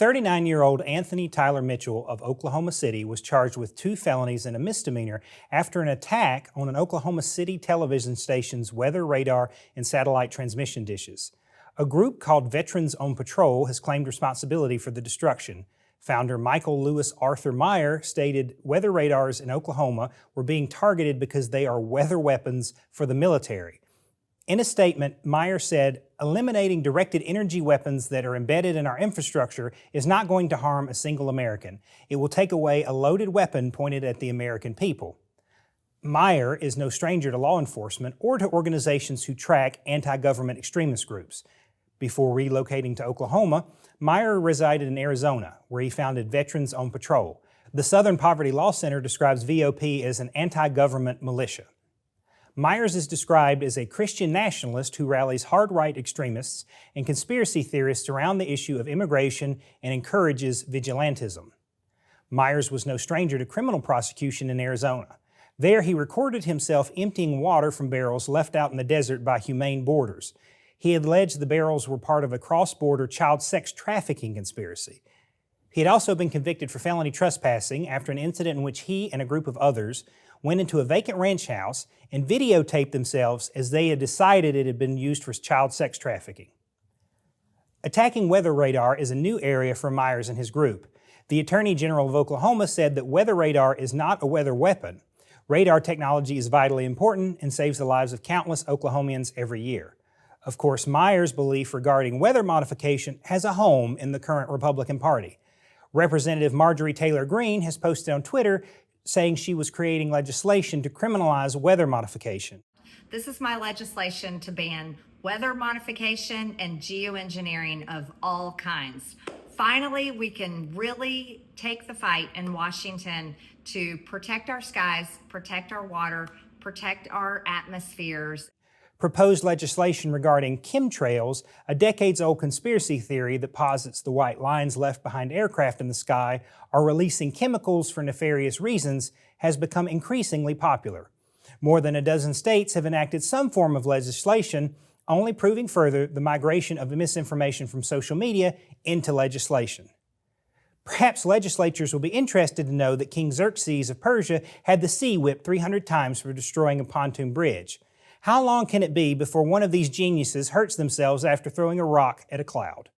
39-year-old Anthony Tyler Mitchell of Oklahoma City was charged with 2 felonies and a misdemeanor after an attack on an Oklahoma City television station's weather radar and satellite transmission dishes. A group called Veterans on Patrol has claimed responsibility for the destruction. Founder Michael Lewis Arthur Meyer stated weather radars in Oklahoma were being targeted because they are weather weapons for the military. In a statement, Meyer said, "Eliminating directed energy weapons that are embedded in our infrastructure is not going to harm a single American. It will take away a loaded weapon pointed at the American people." Meyer is no stranger to law enforcement or to organizations who track anti-government extremist groups. Before relocating to Oklahoma, Meyer resided in Arizona, where he founded Veterans on Patrol. The Southern Poverty Law Center describes VOP as an anti-government militia. Myers is described as a Christian nationalist who rallies hard-right extremists and conspiracy theorists around the issue of immigration and encourages vigilantism. Myers was no stranger to criminal prosecution in Arizona. There, he recorded himself emptying water from barrels left out in the desert by Humane Borders. He alleged the barrels were part of a cross-border child sex trafficking conspiracy. He had also been convicted for felony trespassing after an incident in which he and a group of others went into a vacant ranch house and videotaped themselves as they had decided it had been used for child sex trafficking. Attacking weather radar is a new area for Myers and his group. The Attorney General of Oklahoma said that weather radar is not a weather weapon. Radar technology is vitally important and saves the lives of countless Oklahomians every year. Of course, Myers' belief regarding weather modification has a home in the current Republican Party. Representative Marjorie Taylor Greene has posted on Twitter saying she was creating legislation to criminalize weather modification. This is my legislation to ban weather modification and geoengineering of all kinds. Finally, we can really take the fight in Washington to protect our skies, protect our water, protect our atmospheres. Proposed legislation regarding chemtrails, a decades-old conspiracy theory that posits the white lines left behind aircraft in the sky are releasing chemicals for nefarious reasons, has become increasingly popular. More than a dozen states have enacted some form of legislation, only proving further the migration of misinformation from social media into legislation. Perhaps legislatures will be interested to know that King Xerxes of Persia had the sea whipped 300 times for destroying a pontoon bridge. How long can it be before one of these geniuses hurts themselves after throwing a rock at a cloud?